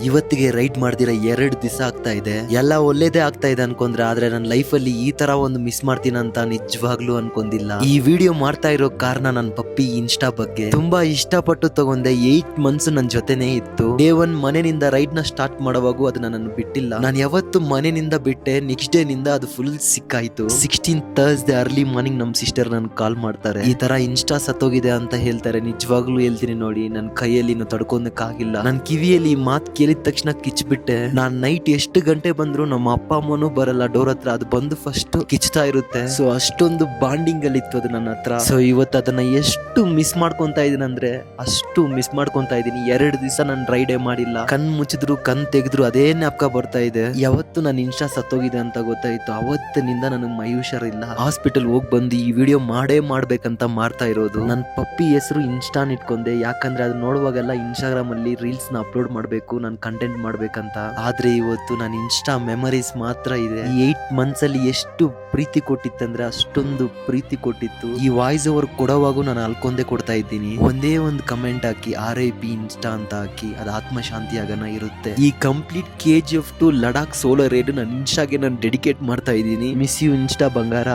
ಇವತ್ತಿಗೆ ರೈಡ್ ಮಾಡ್ದಿರ 2 ದಿವಸ ಆಗ್ತಾ ಇದೆ. ಎಲ್ಲ ಒಳ್ಳೇದೇ ಆಗ್ತಾ ಇದೆ ಅನ್ಕೊಂಡ್ರೆ, ಆದ್ರೆ ನನ್ನ ಲೈಫ್ ಅಲ್ಲಿ ಈ ತರ ಒಂದು ಮಿಸ್ ಮಾಡ್ತೀನಿ ಅಂತ ನಿಜವಾಗ್ಲೂ ಅನ್ಕೊಂಡಿಲ್ಲ. ಈ ವಿಡಿಯೋ ಮಾಡ್ತಾ ಇರೋ ಕಾರಣ ನನ್ನ ಪಪ್ಪಿ ಇನ್ಸ್ಟಾ ಬಗ್ಗೆ ತುಂಬಾ ಇಷ್ಟಪಟ್ಟು ತಗೊಂಡೆ. 8 ಮಂತ್ಸ್ ನನ್ ಜೊತೆನೇ ಇತ್ತು. ಡೇ 1 ಮನೆಯಿಂದ ರೈಡ್ ನ ಸ್ಟಾರ್ಟ್ ಮಾಡುವಾಗೂ ಅದು ನನ್ನನ್ನು ಬಿಟ್ಟಿಲ್ಲ. ನಾನು ಯಾವತ್ತು ಮನೆಯಿಂದ ಬಿಟ್ಟೆ, ನೆಕ್ಸ್ಟ್ ಡೇ ನಿಂದ ಅದು ಫುಲ್ ಸಿಕ್ಕಾಯ್ತು. 16th ಥರ್ಸ್ಡೇ ಅರ್ಲಿ ಮಾರ್ನಿಂಗ್ ನಮ್ ಸಿಸ್ಟರ್ ನನ್ ಕಾಲ್ ಮಾಡ್ತಾರೆ. ಈ ತರ ಇನ್ಸ್ಟಾ ಸತ್ತೋಗಿದೆ ಅಂತ ಹೇಳ್ತಾರೆ. ನಿಜವಾಗ್ಲೂ ಹೇಳ್ತೀನಿ ನೋಡಿ, ನನ್ನ ಕೈಯಲ್ಲಿ ತಡ್ಕೊಳಕ್ಕಾಗಿಲ್ಲ. ನನ್ನ ಕಿವಿಯಲ್ಲಿ ಈ ಮಾತು ಕೇಳಿದ ತಕ್ಷಣ ಕಿಚ್ಬಿಟ್ಟೆ. ನಾನ್ ನೈಟ್ ಎಷ್ಟು ಗಂಟೆ ಬಂದ್ರು ನಮ್ಮ ಅಪ್ಪ ಅಮ್ಮನೂ ಬರಲ್ಲ ಡೋರ್ ಹತ್ರ, ಅದು ಬಂದು ಫಸ್ಟ್ ಕಿಚ್ತಾ ಇರುತ್ತೆ. ಸೊ ಅಷ್ಟೊಂದು ಬಾಂಡಿಂಗ್ ಅಲ್ಲಿ ಇತ್ತು ಅದು ನನ್ನ ಹತ್ರ. ಸೊ ಇವತ್ತು ಅದನ್ನ ಎಷ್ಟು ಮಿಸ್ ಮಾಡ್ಕೊಂತ ಇದೀನಿ ಅಂದ್ರೆ ಅಷ್ಟು ಮಿಸ್ ಮಾಡ್ಕೊಂತ ಇದೀನಿ. 2 ದಿವಸ ನಾನು ರೈಡೇ ಮಾಡಿಲ್ಲ. ಕಣ್ ಮುಚ್ಚಿದ್ರು ಕಣ್ ತೆಗೆದ್ರು ಅದೇ ಜ್ಞಾಪಕ ಬರ್ತಾ ಇದೆ. ಯಾವತ್ತು ನಾನು ಇನ್ಸ್ಟಾ ಸತ್ತೋಗಿದೆ ಅಂತ ಗೊತ್ತಾಯ್ತು, ಅವತ್ತಿನಿಂದ ನನಗೆ ಮೈ ಹುಷಾರಿಲ್ಲ. ಹಾಸ್ಪಿಟಲ್ ಹೋಗಿ ಬಂದು ಈ ವಿಡಿಯೋ ಮಾಡ್ಬೇಕಂತ ಮಾಡ್ತಾ ಇರೋದು. ನನ್ನ ಪಪ್ಪಿ ಹೆಸರು ಇನ್ಸ್ಟಾನ್ ಇಟ್ಕೊಂಡೆ, ಯಾಕಂದ್ರೆ ಅದು ನೋಡುವಾಗೆಲ್ಲ ಇನ್ಸ್ಟಾಗ್ರಾಮ್ ಅಲ್ಲಿ ರೀಲ್ಸ್ ನ ಅಪ್ಲೋಡ್ ಮಾಡ್ಬೇಕು, ನಾನು ಕಂಟೆಂಟ್ ಮಾಡ್ಬೇಕಂತ. ಆದ್ರೆ ಇವತ್ತು ನಾನು ಇನ್ಸ್ಟಾ ಮೆಮರೀಸ್ ಮಾತ್ರ ಇದೆ. ಈ 8 ಮಂತ್ಸ್ ಅಲ್ಲಿ ಎಷ್ಟು ಪ್ರೀತಿ ಕೊಟ್ಟಿತ್ತಂದ್ರೆ ಅಷ್ಟೊಂದು ಪ್ರೀತಿ ಕೊಟ್ಟಿತ್ತು. ಈ ವಾಯ್ಸ್ ಓವರ್ ಕೊಡುವಾಗೂ ನಾನು ಅಲ್ಕೊಂಡೇ ಕೊಡ್ತಾ ಇದ್ದೀನಿ. ಒಂದೇ ಒಂದು ಕಮೆಂಟ್ ಹಾಕಿ RIP ಇನ್ಸ್ಟಾ ಅಂತ ಹಾಕಿ, ಅದು ಆತ್ಮಶಾಂತಿ ಆಗನ ಇರುತ್ತೆ. ಈ complete KGF 2 Ladakh solo ride ನಾನು ಇನ್ಸ್ಟಾಗೆ ನಾನು ಡೆಡಿಕೇಟ್ ಮಾಡ್ತಾ ಇದ್ದೀನಿ. ಮಿಸ್ ಯು ಇನ್ಸ್ಟಾ ಬಂಗಾರ.